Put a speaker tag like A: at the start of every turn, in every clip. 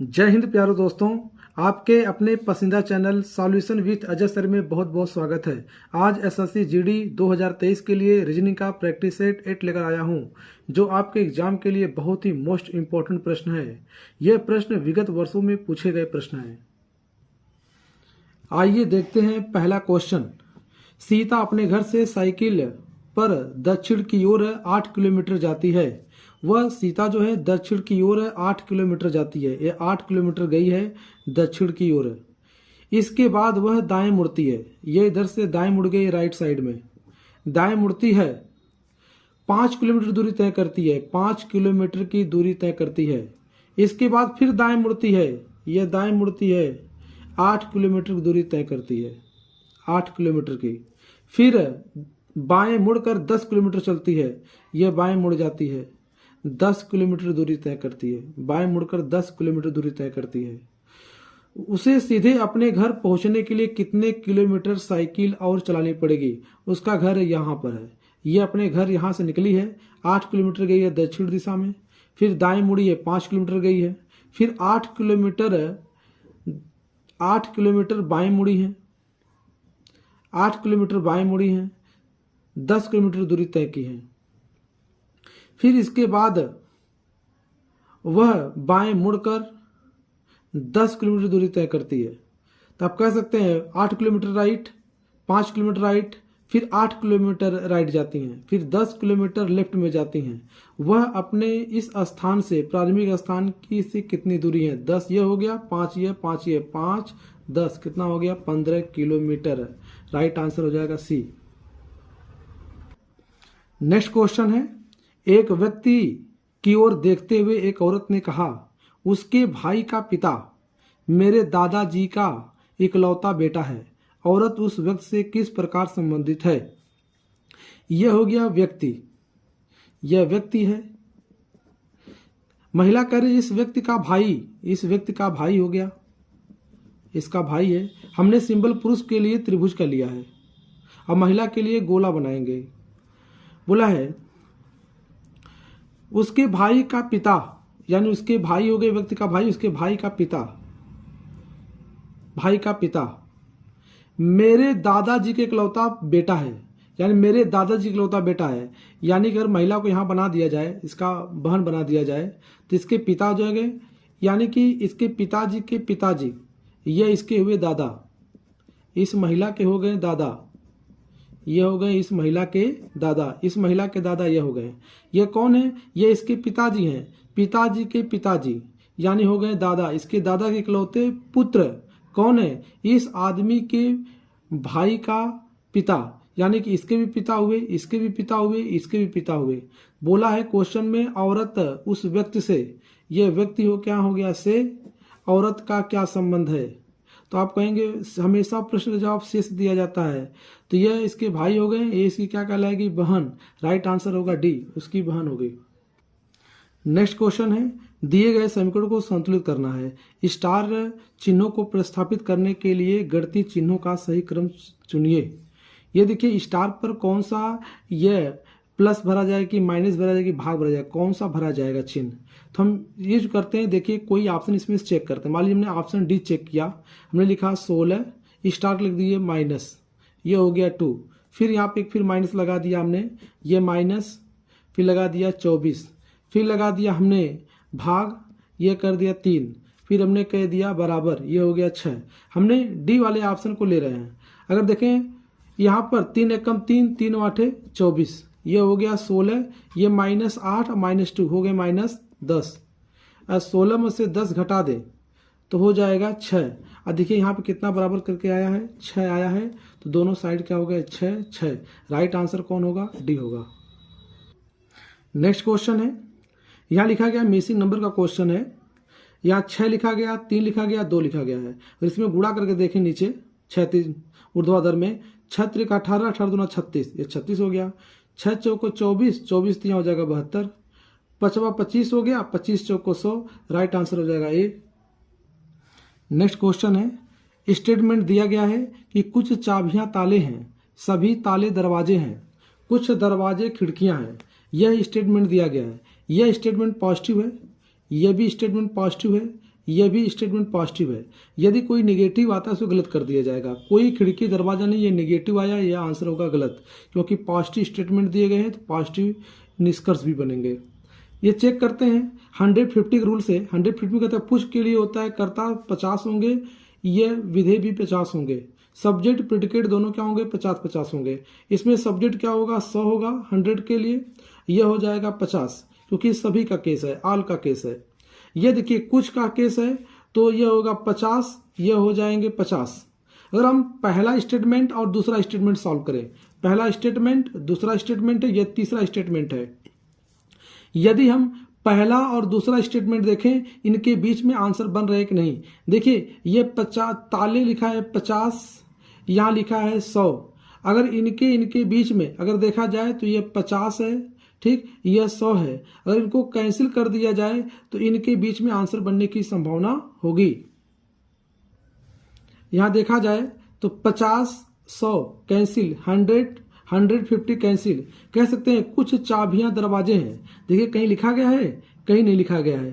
A: जय हिंद प्यारो दोस्तों, आपके अपने पसंदीदा channel solution with Ajay sir में बहुत बहुत स्वागत है। आज एसएससी जीडी 2023 के लिए रीजनिंग का प्रैक्टिस सेट 8 लेकर आया हूं, जो आपके एग्जाम के लिए बहुत ही मोस्ट इम्पोर्टेंट प्रश्न है। यह प्रश्न विगत वर्षों में पूछे गए प्रश्न है। आइए देखते हैं पहला क्वेश्चन। सीता अपने घर से साइकिल पर दक्षिण की ओर 8 किलोमीटर जाती है। वह सीता जो है दक्षिण की ओर 8 किलोमीटर जाती है। ये 8 किलोमीटर गई है दक्षिण की ओर। इसके बाद वह दाएं मुड़ती है। ये इधर से दाएं मुड़ गई राइट साइड में। दाएं मुड़ती है, 5 किलोमीटर दूरी तय करती है। 5 किलोमीटर की दूरी तय करती है। इसके बाद फिर दाएं मुड़ती है। यह दाएं मुड़ती है, 8 किलोमीटर की दूरी तय करती है। 8 किलोमीटर की। फिर बाएं मुड़कर 10 किलोमीटर चलती है। यह बाएं मुड़ जाती है, 10 किलोमीटर दूरी तय करती है। बाएं मुड़कर 10 किलोमीटर दूरी तय करती है। उसे सीधे अपने घर पहुंचने के लिए कितने किलोमीटर साइकिल और चलानी पड़ेगी? उसका घर यहाँ पर है। ये अपने घर यहाँ से निकली है, 8 किलोमीटर गई है दक्षिण दिशा में। फिर दाएं मुड़ी है, 5 किलोमीटर गई है। फिर 8 किलोमीटर बाएं मुड़ी है। 8 किलोमीटर बाएं मुड़ी है, 10 किलोमीटर दूरी तय की है। फिर इसके बाद वह बाएं मुड़कर 10 किलोमीटर दूरी तय करती है। तो आप कह सकते हैं 8 किलोमीटर राइट, 5 किलोमीटर राइट, फिर 8 किलोमीटर राइट जाती हैं, फिर 10 किलोमीटर लेफ्ट में जाती हैं। वह अपने इस स्थान से, प्रारंभिक स्थान की से कितनी दूरी है? 10 ये हो गया, 5 ये, 5 ये, 5 10 कितना हो गया? 15 किलोमीटर। राइट आंसर हो जाएगा सी। नेक्स्ट क्वेश्चन है। एक व्यक्ति की ओर देखते हुए एक औरत ने कहा, उसके भाई का पिता मेरे दादाजी का इकलौता बेटा है। औरत उस व्यक्ति से किस प्रकार संबंधित है? यह हो गया व्यक्ति। यह व्यक्ति है। महिला कह रही इस व्यक्ति का भाई, इस व्यक्ति का भाई हो गया, इसका भाई है। हमने सिंबल पुरुष के लिए त्रिभुज का लिया है, अब महिला के लिए गोला बनाएंगे। बोला है उसके भाई का पिता, यानी उसके भाई हो गए, व्यक्ति का भाई, उसके भाई का पिता, भाई का पिता मेरे दादाजी के इकलौता बेटा है, यानी मेरे दादाजी का इकलौता बेटा है। यानी कि अगर महिला को यहां बना दिया जाए, इसका बहन बना दिया जाए, तो इसके पिता जो है, यानी कि इसके पिताजी के पिताजी, ये इसके हुए दादा, इस महिला के हो गए दादा, ये हो गए इस महिला के दादा, इस महिला के दादा ये हो गए। ये कौन है? ये इसके पिताजी हैं, पिताजी के पिताजी, यानी हो गए दादा। इसके दादा के इकलौते पुत्र कौन है? इस आदमी के भाई का पिता, यानी कि इसके भी पिता हुए, इसके भी पिता हुए, इसके भी पिता हुए। बोला है क्वेश्चन में औरत उस व्यक्ति से, यह व्यक्ति हो क्या हो गया से, औरत का क्या संबंध है? तो आप कहेंगे हमेशा प्रश्न का जवाब शेष दिया जाता है, तो यह इसके भाई हो गए, ये इसकी क्या कहलाएगी? बहन। राइट आंसर होगा डी, उसकी बहन हो गई। नेक्स्ट क्वेश्चन है, दिए गए समीकरण को संतुलित करना है। स्टार चिन्हों को प्रतिस्थापित करने के लिए गणितीय चिन्हों का सही क्रम चुनिए। ये देखिए स्टार पर कौन सा, यह प्लस भरा जाएगा कि माइनस भरा जाएगा कि भाग भरा जाएगा, कौन सा भरा जाएगा चिन्ह? तो हम ये जो करते हैं, देखिए कोई ऑप्शन इसमें चेक करते हैं। मान लीजिए हमने ऑप्शन डी चेक किया, हमने लिखा 16, स्टार लिख दिए माइनस, ये हो गया 2। फिर यहाँ पे फिर माइनस लगा दिया हमने, ये माइनस, फिर लगा दिया 24, फिर लगा दिया हमने भाग, ये कर दिया 3, फिर हमने कह दिया बराबर, ये हो गया 6। हमने डी वाले ऑप्शन को ले रहे हैं। अगर देखें यहाँ पर 3 एकम 3, 3 8 24, ये हो गया 16, ये -8 -2 हो गए -10। 16 में से 10 घटा दे तो हो जाएगा 6। और देखिए यहाँ पे कितना बराबर करके आया है? 6 आया है। तो दोनों साइड क्या हो गए? 6 6। राइट आंसर कौन होगा? डी होगा। नेक्स्ट क्वेश्चन है, यहाँ लिखा गया मिसिंग नंबर का क्वेश्चन है। यहाँ 6 लिखा गया, 3 लिखा गया, 2 लिखा गया है। और इसमें गुणा करके देखें नीचे, 6 3 ऊर्ध्वाधर में 6 3 18, 18 दूना 36, ये 36 हो गया। 6 चौको 24, 24 यहाँ हो जाएगा 72, 5 25 हो गया, 25 चौको 100। राइट आंसर हो जाएगा ए। नेक्स्ट क्वेश्चन है, स्टेटमेंट दिया गया है कि कुछ चाबियां ताले हैं, सभी ताले दरवाजे हैं, कुछ दरवाजे खिड़कियां हैं। यह स्टेटमेंट दिया गया है। यह स्टेटमेंट पॉजिटिव है, यह भी स्टेटमेंट पॉजिटिव है, यह भी स्टेटमेंट पॉजिटिव है। यदि कोई निगेटिव आता है तो गलत कर दिया जाएगा। कोई खिड़की दरवाजा नहीं, ये निगेटिव आया, यह आंसर होगा गलत, क्योंकि पॉजिटिव स्टेटमेंट दिए गए हैं तो पॉजिटिव निष्कर्ष भी बनेंगे। ये चेक करते हैं 150 के रूल से। 150 में कहता है पुश के लिए होता है कर्ता 50 होंगे, ये विधेय भी 50 होंगे, सब्जेक्ट प्रेडिकेट दोनों क्या होंगे 50-50 होंगे। इसमें सब्जेक्ट क्या होगा 100 होगा 100 के लिए, यह हो जाएगा 50, क्योंकि सभी का केस है, ऑल का केस है। ये देखिए कुछ का केस है तो यह होगा 50, यह हो जाएंगे 50। अगर हम पहला स्टेटमेंट और दूसरा स्टेटमेंट सॉल्व करें, पहला स्टेटमेंट दूसरा स्टेटमेंट है, यह तीसरा स्टेटमेंट है। यदि हम पहला और दूसरा स्टेटमेंट देखें, इनके बीच में आंसर बन रहे कि नहीं। देखिए ये 50 ताले लिखा है 50, यहाँ लिखा है 100। अगर इनके बीच में अगर देखा जाए तो ये 50 है, ठीक, यह 100 है। अगर इनको कैंसिल कर दिया जाए तो इनके बीच में आंसर बनने की संभावना होगी। यहां देखा जाए तो 50 100 कैंसिल, 150 कैंसिल। कह सकते हैं कुछ चाबियां दरवाजे हैं। देखिए कहीं लिखा गया है, कहीं नहीं लिखा गया है।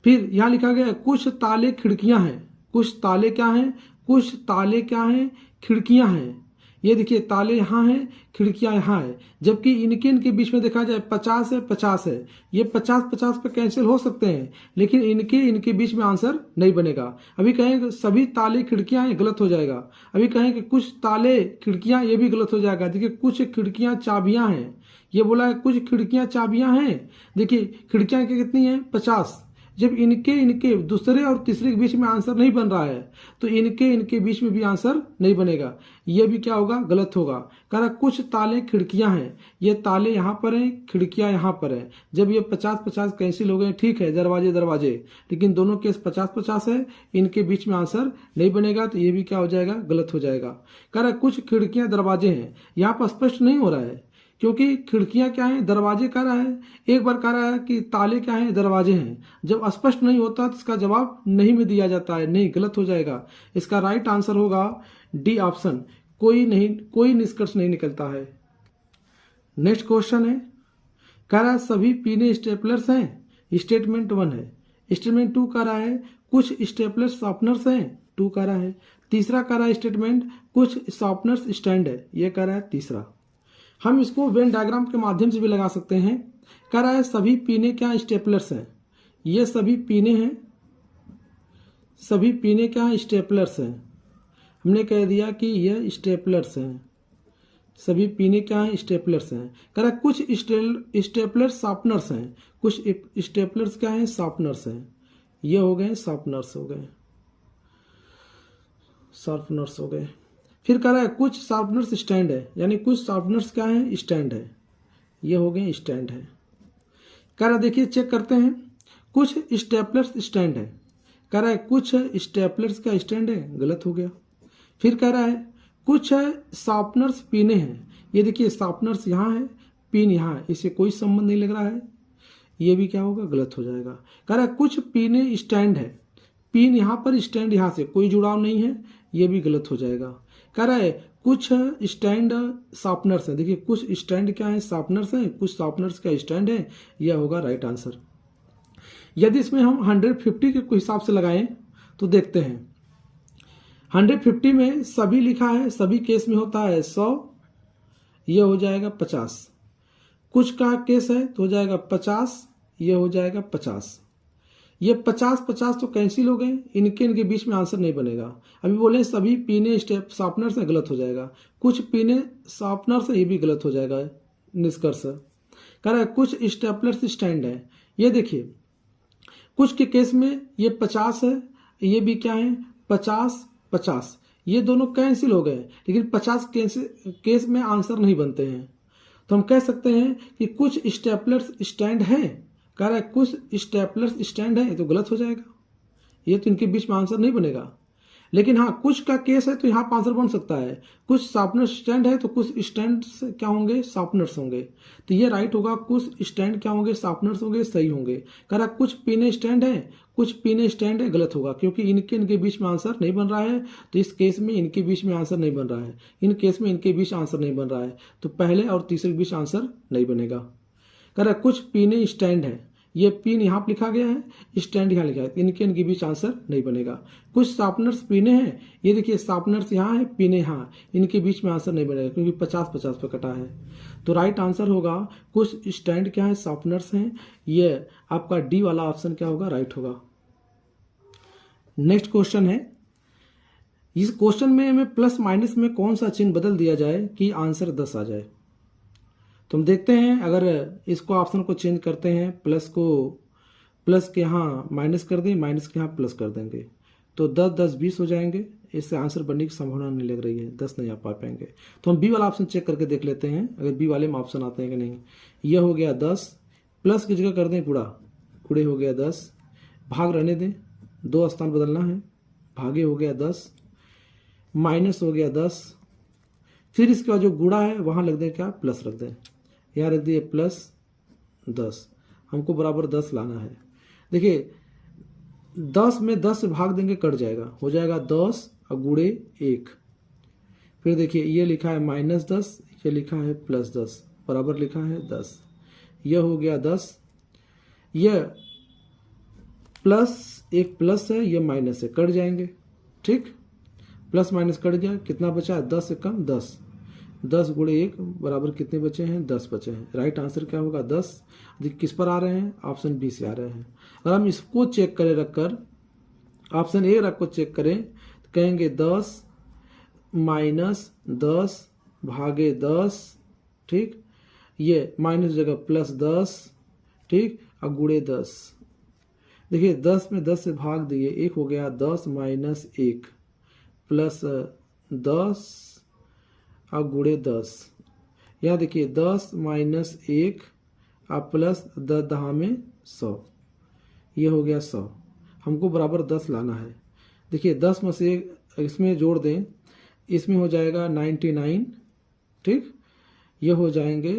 A: फिर यहां लिखा गया है कुछ ताले खिड़कियां हैं। कुछ ताले क्या हैं, कुछ ताले क्या हैं, खिड़कियां हैं। ये देखिए ताले यहाँ हैं, खिड़कियां यहाँ है। जबकि इनके बीच में देखा जाए 50 है 50 है, ये 50-50 पे कैंसिल हो सकते हैं, लेकिन इनके बीच में आंसर नहीं बनेगा। अभी कहें सभी ताले खिड़कियां हैं, गलत हो जाएगा। अभी कहें कि कुछ ताले खिड़कियां, ये भी गलत हो जाएगा। देखिए कुछ खिड़कियां चाबियां हैं, ये बोला है कुछ खिड़कियां चाबियां हैं। देखिए खिड़कियां कितनी है 50। जब इनके दूसरे और तीसरे के बीच में आंसर नहीं बन रहा है तो इनके बीच में भी आंसर नहीं बनेगा। ये भी क्या होगा, गलत होगा। कह रहा कुछ ताले खिड़कियां हैं, ये ताले यहाँ पर हैं, खिड़कियां यहाँ पर हैं। जब ये 50-50 कैंसिल हो गए, ठीक है, दरवाजे, लेकिन दोनों केस 50-50 है, इनके बीच में आंसर नहीं बनेगा, तो ये भी क्या हो जाएगा, गलत हो जाएगा। कह रहा कुछ खिड़कियां दरवाजे हैं, यहाँ पर स्पष्ट नहीं हो रहा है, क्योंकि खिड़कियां क्या हैं, दरवाजे कह रहा है। एक बार कह रहा है कि ताले क्या हैं, दरवाजे हैं। जब स्पष्ट नहीं होता तो इसका जवाब नहीं में दिया जाता है, नहीं, गलत हो जाएगा। इसका राइट आंसर होगा डी ऑप्शन, कोई निष्कर्ष नहीं निकलता है। नेक्स्ट क्वेश्चन है, कह रहा है सभी पीने स्टेपलर्स हैं, स्टेटमेंट 1 है। स्टेटमेंट 2 कह रहा है कुछ स्टेपलर शार्पनर्स हैं, 2 कह रहा है। तीसरा कह रहा है स्टेटमेंट कुछ शार्पनर्स स्टैंड है, यह कह रहा है तीसरा। हम इसको वेन डायग्राम के माध्यम से भी लगा सकते हैं। कह रहा है सभी पीने क्या स्टेपलर्स हैं, ये सभी पीने हैं, सभी पीने क्या स्टेपलर्स हैं। हमने कह दिया कि यह स्टेपलर्स हैं, सभी पीने क्या हैं, स्टेपलर्स हैं। कह रहा है कुछ स्टेपलर शार्पनर्स हैं, कुछ स्टेपलर्स क्या हैं, शार्पनर्स हैं। ये हो गए शार्पनर्स हो गए, शार्पनर्स हो गए। फिर कह रहा है कुछ शार्पनर्स स्टैंड है, यानी कुछ शार्पनर्स क्या है, स्टैंड है। ये हो गए स्टैंड है। कह रहा है देखिए चेक करते हैं, कुछ स्टेपलर्स स्टैंड है। कह रहा है कुछ स्टेपलर्स का स्टैंड है, गलत हो गया। फिर कह रहा है कुछ शार्पनर्स पीने हैं। ये देखिए शार्पनर्स यहाँ है, पिन यहाँ है, इससे कोई संबंध नहीं लग रहा है, ये भी क्या होगा, गलत हो जाएगा। कह रहा है कुछ पीने स्टैंड है, पिन यहाँ पर, स्टैंड यहाँ से, कोई जुड़ाव नहीं है, ये भी गलत हो जाएगा। कह रहा है कुछ स्टैंड शार्पनर्स हैं। देखिए कुछ स्टैंड क्या है, शार्पनर्स हैं, कुछ शार्पनर्स का स्टैंड है, यह होगा राइट आंसर। यदि इसमें हम 150 के हिसाब से लगाएं तो देखते हैं 150 में सभी लिखा है, सभी केस में होता है 100, यह हो जाएगा 50। कुछ का केस है तो हो जाएगा 50, यह हो जाएगा 50। ये 50-50 तो कैंसिल हो गए, इनके बीच में आंसर नहीं बनेगा। अभी बोले सभी पीने शार्पनर्स है, गलत हो जाएगा। कुछ पीने शार्पनर्स है, ये भी गलत हो जाएगा निष्कर्ष। कह रहा है कुछ स्टेपलर्स स्टैंड है। ये देखिए कुछ के केस में ये 50 है, ये भी क्या है 50-50, ये दोनों कैंसिल हो गए, लेकिन 50 केस में आंसर नहीं बनते हैं। तो हम कह सकते हैं कि कुछ स्टेपलर्स स्टैंड है। कह रहा है कुछ स्टेपलर्स स्टैंड है, ये तो गलत हो जाएगा, ये तो इनके बीच में आंसर नहीं बनेगा। लेकिन हाँ कुछ का केस है तो यहाँ पर आंसर बन सकता है। कुछ शार्पनर स्टैंड है तो कुछ स्टैंड क्या होंगे, शार्पनर्स होंगे, तो ये राइट होगा। कुछ स्टैंड क्या होंगे, शार्पनर्स होंगे, सही होंगे। कह रहा कुछ पीने स्टैंड है, कुछ पीने स्टैंड है, गलत होगा, क्योंकि इनके बीच में आंसर नहीं बन रहा है। तो इस केस में इनके बीच में आंसर नहीं बन रहा है, इन केस में इनके बीच आंसर नहीं बन रहा है, तो पहले और तीसरे के बीच आंसर नहीं बनेगा। कह रहा कुछ पीने स्टैंड है, ये पिन यहाँ पर लिखा गया है, स्टैंड यहाँ लिखा है, इनके बीच आंसर नहीं बनेगा। कुछ शार्पनर्स पिने हैं, ये देखिए शार्पनर्स यहाँ है, पिने यहाँ, इनके बीच में आंसर नहीं बनेगा क्योंकि 50-50 पे कटा है। तो राइट आंसर होगा, कुछ स्टैंड क्या है, शार्पनर्स हैं, ये आपका डी वाला ऑप्शन क्या होगा, राइट होगा। नेक्स्ट क्वेश्चन है, इस क्वेश्चन में हमें प्लस माइनस में कौन सा चिन्ह बदल दिया जाए कि आंसर 10 आ जाए। तो हम देखते हैं, अगर इसको ऑप्शन को चेंज करते हैं, प्लस को प्लस के यहाँ माइनस कर दें, माइनस के यहाँ प्लस कर देंगे, तो 10 10 20 हो जाएंगे। इससे आंसर बनने की संभावना नहीं लग रही है, 10 नहीं आ पाएंगे। तो हम बी वाला ऑप्शन चेक करके देख लेते हैं, अगर बी वाले में ऑप्शन आते हैं कि नहीं। यह हो गया 10, प्लस की जगह कर दें गुड़ा, गुड़े हो गया 10, भाग रहने दें, 2 स्थान बदलना है, भागे हो गया 10, माइनस हो गया 10, फिर इसके बाद जो गुड़ा है वहाँ लग दें क्या, प्लस रख दें, यहाँ रख दिए प्लस 10, हमको बराबर 10 लाना है। देखिए 10 में 10 से भाग देंगे कट जाएगा, हो जाएगा 10 और गुड़े 1। फिर देखिए ये लिखा है -10, ये लिखा है +10, बराबर लिखा है 10, यह हो गया 10, यह प्लस, एक प्लस है, यह माइनस है, कट जाएंगे। ठीक, प्लस माइनस कट गया, कितना बचा है, 10 से कम 10, 10 गुणे 1 बराबर कितने बचे हैं, 10 बचे हैं। राइट आंसर क्या होगा, 10। किस पर आ रहे हैं, ऑप्शन बी से आ रहे हैं। अगर हम इसको चेक करें रखकर, ऑप्शन ए रख को चेक करें, तो कहेंगे 10 माइनस 10 भागे 10, ठीक, ये माइनस जगह +10, ठीक, और गुणे 10। देखिए 10 में 10 से भाग दिए, 1 हो गया, 10 माइनस 1 प्लस 10 और गुणे 10। यहाँ देखिए 10 माइनस 1 और प्लस 10 दहा में 100, ये हो गया 100, हमको बराबर 10 लाना है। देखिए 10 में से इसमें जोड़ दें, इसमें हो जाएगा 99, ठीक, ये हो जाएंगे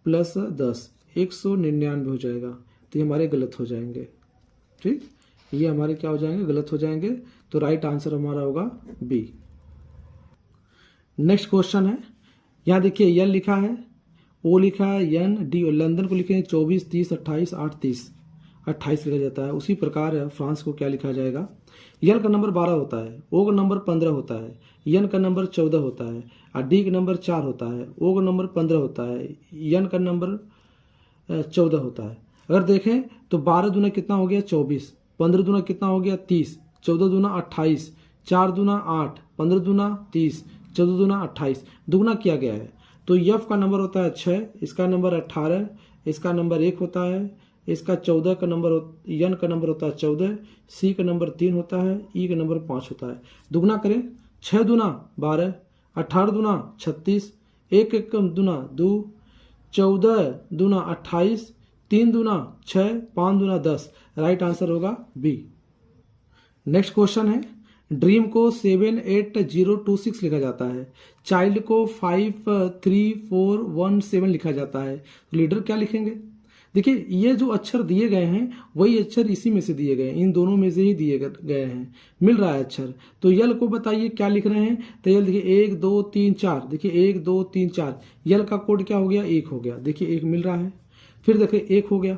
A: प्लस 10, 199 हो जाएगा। तो ये हमारे गलत हो जाएंगे, ठीक, ये हमारे क्या हो जाएंगे, गलत हो जाएंगे। तो राइट आंसर हमारा होगा बी। नेक्स्ट क्वेश्चन है, यहाँ देखिए एल लिखा है, ओ लिखा है, एन डी, लंदन को लिखेंगे 24 30 28 8 30 28 लिखा जाता है। उसी प्रकार फ्रांस को क्या लिखा जाएगा, एल का नंबर 12 होता है, ओ का नंबर 15 होता है, एन का नंबर 14 होता है, और डी का नंबर 4 होता है, ओ का नंबर 15 होता है, एन का नंबर 14 होता है। अगर देखें तो 12 दूना कितना हो गया, 24, 15 दूना कितना हो गया, 30, 14 दूना 28, 4 दूना 8, 15 दूना 30, 14 दूना 28, दुगना किया गया है। तो एफ का नंबर होता है 6, इसका नंबर 18, इसका नंबर 1 होता है, इसका 14 का नंबर, एन का नंबर होता है 14, सी का नंबर 3 होता है, ई का नंबर 5 होता है। दुगना करें, 6 दूना 12, 18 दूना 36, 1 1 दूना 2, 14 दूना 28, 3 दूना 6, 5 दूना 10। राइट आंसर होगा बी। नेक्स्ट क्वेश्चन है, ड्रीम को 78026 लिखा जाता है, चाइल्ड को 53417 लिखा जाता है, तो लीडर क्या लिखेंगे। देखिए ये जो अक्षर दिए गए हैं वही अक्षर इसी में से दिए गए हैं, इन दोनों में से ही दिए गए हैं, मिल रहा है अक्षर। तो यल को बताइए क्या लिख रहे हैं, तो यल देखिए 1 2 3 4, देखिए 1 2 3 4, यल का कोड क्या हो गया, 1 हो गया, देखिए 1 मिल रहा है। फिर देखिए 1 हो गया,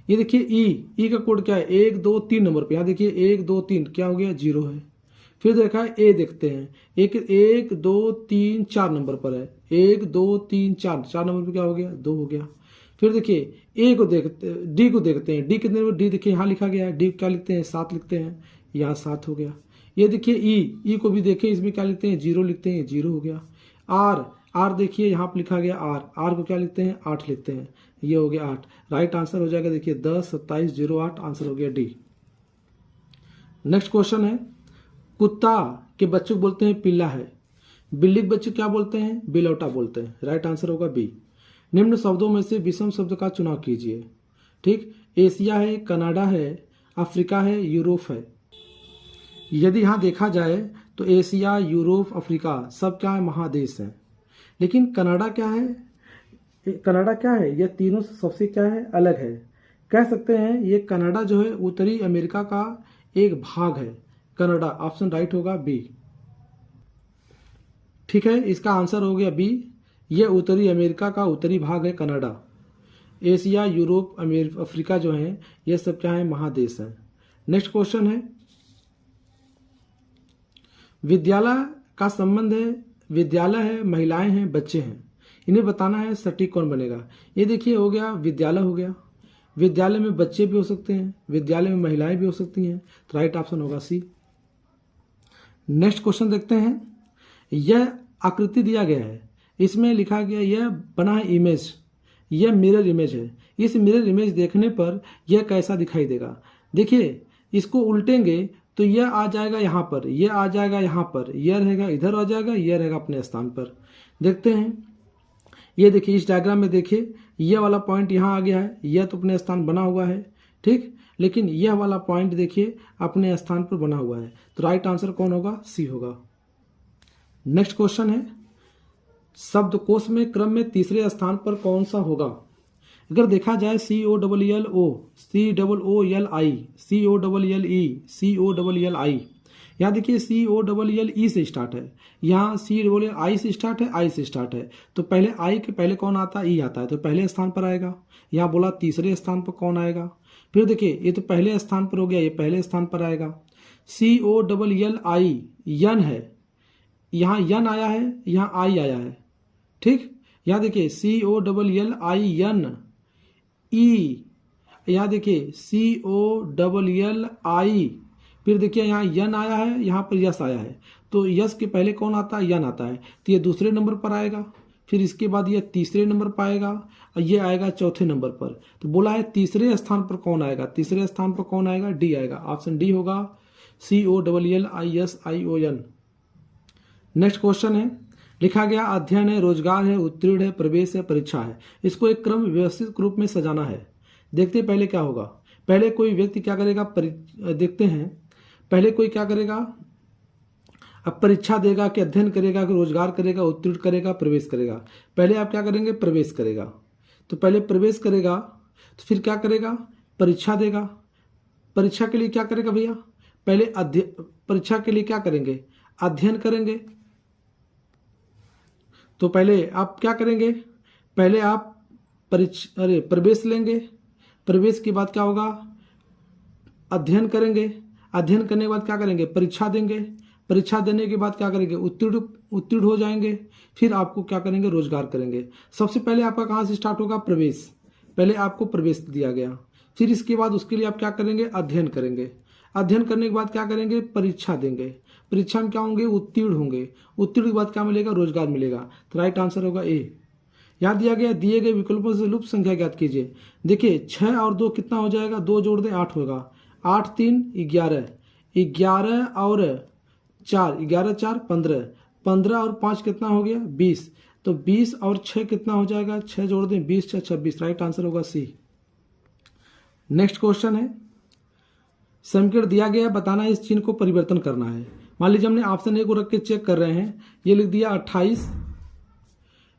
A: ये देखिए ई का कोड क्या है, 1 2 3 नंबर पे, यहाँ देखिए 1 2 3 क्या हो गया, 0 है। फिर देखा है ए, देखते हैं 1 2 3 4 नंबर पर है, 1 2 3 4 नंबर पे क्या हो गया, 2 हो गया। फिर देखिए ए को देखते, डी को देखते हैं, डी कितने नंबर, डी देखिए यहाँ लिखा गया है, डी क्या लिखते हैं, 7 लिखते हैं, यहाँ 7 हो गया। ये देखिए ई को भी देखें, इसमें क्या लिखते हैं, 0 लिखते हैं, 0 हो गया। आर देखिए यहाँ पर लिखा गया आर को क्या लिखते हैं, 8 लिखते हैं, ये हो गया 8। राइट आंसर हो जाएगा देखिए 10 27 08, आंसर हो गया डी। नेक्स्ट क्वेश्चन है, कुत्ता के बच्चे को बोलते हैं पिल्ला है, बिल्ली के बच्चे क्या बोलते हैं, बिलौटा बोलते हैं। राइट आंसर होगा बी। निम्न शब्दों में से विषम शब्द का चुनाव कीजिए, ठीक, एशिया है, कनाडा है, अफ्रीका है, यूरोप है। यदि यहाँ देखा जाए तो एशिया, यूरोप, अफ्रीका सब क्या है, महादेश हैं, लेकिन कनाडा क्या है, कनाडा क्या है, यह तीनों से सबसे क्या है, अलग है। कह सकते हैं ये कनाडा जो है उत्तरी अमेरिका का एक भाग है, कनाडा। ऑप्शन राइट होगा बी, ठीक है, इसका आंसर हो गया बी, यह उत्तरी अमेरिका का उत्तरी भाग है कनाडा। एशिया, यूरोप, अफ्रीका जो है ये सब क्या है, महादेश हैं। नेक्स्ट क्वेश्चन है, विद्यालय का संबंध है, विद्यालय है, महिलाएं हैं, बच्चे हैं, इन्हें बताना है सटीक कौन बनेगा। ये देखिए हो गया विद्यालय, हो गया विद्यालय में बच्चे भी हो सकते हैं, विद्यालय में महिलाएं भी हो सकती हैं, तो राइट ऑप्शन होगा सी। नेक्स्ट क्वेश्चन देखते हैं, यह आकृति दिया गया है, इसमें लिखा गया यह बना है इमेज, यह मिरर इमेज है, इस मिरर इमेज देखने पर यह कैसा दिखाई देगा। देखिए इसको उल्टेंगे तो यह आ जाएगा यहाँ पर, यह आ जाएगा यहाँ पर, यह रहेगा इधर आ जाएगा, यह रहेगा अपने स्थान पर। देखते हैं, ये देखिए इस डायग्राम में देखिए यह वाला पॉइंट यहाँ आ गया है, यह तो अपने स्थान बना हुआ है, ठीक, लेकिन यह वाला पॉइंट देखिए अपने स्थान पर बना हुआ है, तो राइट आंसर कौन होगा, सी होगा। नेक्स्ट क्वेश्चन है, शब्दकोश में क्रम में तीसरे स्थान पर कौन सा होगा। अगर देखा जाए COLLO, COOLI, COLLE, यहाँ देखिए COLLE से स्टार्ट है, यहाँ COLLI से स्टार्ट है, आई से स्टार्ट है, तो पहले आई के पहले कौन आता है, ई आता है, तो पहले स्थान पर आएगा। यहाँ बोला तीसरे स्थान पर कौन आएगा, फिर देखिए ये तो पहले स्थान पर हो गया, ये पहले स्थान पर आएगा। COLLI यन है, यहाँ यन आया है, यहाँ आई आया है, ठीक। यहाँ देखिए COLLI यन ई, यहाँ देखिए COLLI, फिर देखिए यहाँ यन आया है, यहाँ पर यस आया है, तो यस के पहले कौन आता है, यन आता है, तो ये दूसरे नंबर पर आएगा, फिर इसके बाद ये तीसरे नंबर पर आएगा और ये आएगा चौथे नंबर पर। तो बोला है तीसरे स्थान पर कौन आएगा, तीसरे स्थान पर कौन आएगा, डी आएगा, ऑप्शन डी होगा, COLLISION। नेक्स्ट क्वेश्चन है, लिखा गया अध्ययन है, रोजगार है, उत्तीर्ण है, प्रवेश है, परीक्षा है, इसको एक क्रम व्यवस्थित रूप में सजाना है। देखते हैं पहले क्या होगा, पहले कोई व्यक्ति क्या करेगा, देखते हैं पहले कोई क्या करेगा, अब परीक्षा देगा कि अध्ययन करेगा कि रोजगार करेगा, उत्तीर्ण करेगा, प्रवेश करेगा। पहले आप क्या करेंगे, प्रवेश करेगा, तो पहले प्रवेश करेगा तो फिर क्या करेगा, परीक्षा देगा। परीक्षा के लिए क्या करेगा भैया, पहले परीक्षा के लिए क्या करेंगे, अध्ययन करेंगे। तो पहले आप क्या करेंगे, पहले आप प्रवेश लेंगे, प्रवेश के बाद क्या होगा, अध्ययन करेंगे, अध्ययन करने के बाद क्या करेंगे, परीक्षा देंगे, परीक्षा देने के बाद क्या करेंगे, उत्तीर्ण हो जाएंगे, फिर आपको क्या करेंगे, रोजगार करेंगे। सबसे पहले आपका कहाँ से स्टार्ट होगा, प्रवेश, पहले आपको प्रवेश दिया गया, फिर इसके बाद उसके लिए आप क्या करेंगे, अध्ययन करेंगे, अध्ययन करने के बाद क्या करेंगे, परीक्षा देंगे, परीक्षा में क्या होंगे, उत्तीर्ण होंगे, उत्तीर्ण के बाद क्या मिलेगा, रोजगार मिलेगा, तो राइट आंसर होगा ए। यहाँ दिया गया, दिए गए विकल्पों से लुप्त संख्या ज्ञात कीजिए। देखिए 6 और 2 कितना हो जाएगा, 2 जोड़ दें 8 होगा, 8 3 11, 11 और 4, 11 4 15, 15 और 5 कितना हो गया, 20, तो 20 और 6 कितना हो जाएगा, 6 जोड़ दें 20 6 26, राइट आंसर होगा सी। नेक्स्ट क्वेश्चन है, समीकरण दिया गया, बताना इस चिन्ह को परिवर्तन करना है। मान लीजिए हमने ऑप्शन ए को रख के चेक कर रहे हैं, ये लिख दिया 28,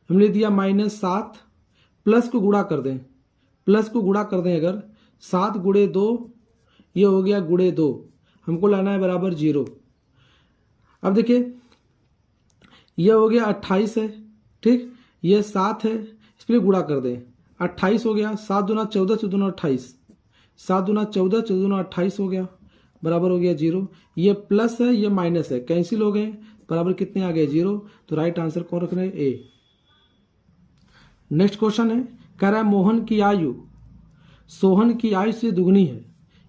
A: हमने दिया -7, प्लस को गुणा कर दें, प्लस को गुणा कर दें, अगर 7 गुणे 2 ये हो गया गुणे 2, हमको लाना है बराबर 0। अब देखिए यह हो गया 28 है, ठीक, यह 7 है, इसलिए गुणा कर दें, 28 हो गया, 7 दूना 14 14 28, 7 दूना 14 14 दूना 28 हो गया, बराबर हो गया 0। ये प्लस है, ये माइनस है, कैंसिल हो गए, बराबर कितने आ गए, 0, तो राइट आंसर कौन रख रहे हैं, ए। नेक्स्ट क्वेश्चन है, कह रहा है मोहन की आयु सोहन की आयु से दुगनी है।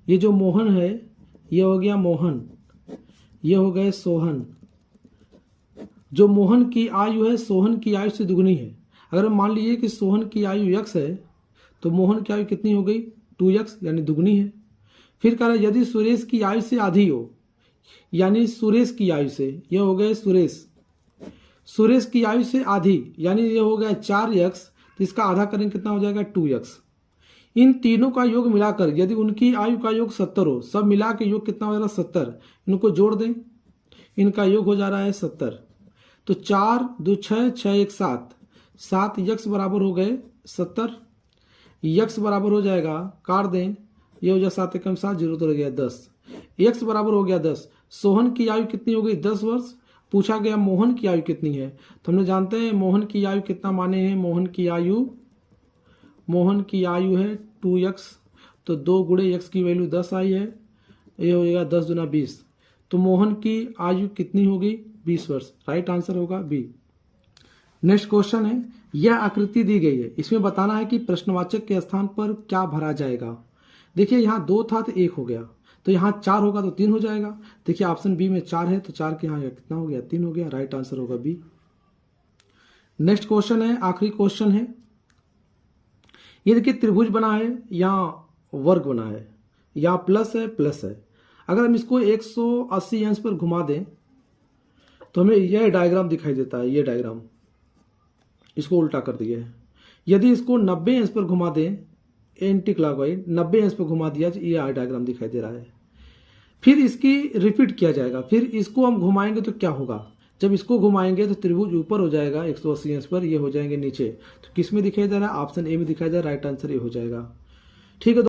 A: ये जो मोहन है ये हो गया मोहन, ये हो गए सोहन। जो मोहन की आयु है सोहन की आयु से दुगनी है। अगर हम मान लीजिए कि सोहन की आयु x है तो मोहन की आयु कितनी हो गई, 2x, यानी दुगनी है। फिर कह रहा है यदि सुरेश की आयु से आधी हो, यानी सुरेश की आयु से, ये हो गए सुरेश, सुरेश की आयु से आधी, यानी ये हो गया 4x, तो इसका आधा करेंगे कितना हो जाएगा, 2x। इन तीनों का योग मिलाकर यदि उनकी आयु का योग 70 हो, सब मिला के योग कितना हो जा रहा है, 70, इनको जोड़ दें, इनका योग हो जा रहा है 70। तो 4 2 6 6 1 7, 7x बराबर हो गए 70, x बराबर हो जाएगा, काट दें, ये हो जाए 7 एकम 7, 0 तो रह गया 10, x बराबर हो गया 10। सोहन की आयु कितनी हो गई, 10 वर्ष। पूछा गया मोहन की आयु कितनी है, तो हमने जानते हैं मोहन की आयु कितना माने हैं, मोहन की आयु मोहन की आयु है 2x, तो 2 गुणे x की वैल्यू 10 आई है, ये हो जाएगा 10 दूना 20। तो मोहन की आयु कितनी होगी? 20 वर्ष। राइट आंसर होगा बी। नेक्स्ट क्वेश्चन है, यह आकृति दी गई है, इसमें बताना है कि प्रश्नवाचक के स्थान पर क्या भरा जाएगा। देखिए यहाँ 2 था तो 1 हो गया, तो यहाँ 4 होगा तो 3 हो जाएगा। देखिए ऑप्शन बी में 4 है तो 4 के यहाँ कितना हो गया? 3 हो गया। राइट आंसर होगा बी। नेक्स्ट क्वेश्चन है, आखिरी क्वेश्चन है, ये देखिए त्रिभुज बना है या वर्ग बना है या प्लस है प्लस है। अगर हम इसको 180 अंश पर घुमा दें तो हमें यह डायग्राम दिखाई देता है, ये डायग्राम, इसको उल्टा कर दिया है। यदि इसको 90 अंश पर घुमा दें, एंटी क्लॉकवाइज 90 अंश पर घुमा दिया तो ये डायग्राम दिखाई दे रहा है। फिर इसकी रिपीट किया जाएगा, फिर इसको हम घुमाएंगे तो क्या होगा? जब इसको घुमाएंगे तो त्रिभुज ऊपर हो जाएगा 180 अंश पर, ये हो जाएंगे नीचे। तो किस में दिखाई दे रहा है? ऑप्शन ए में दिखाई दे रहा है। राइट आंसर ये हो जाएगा। ठीक है।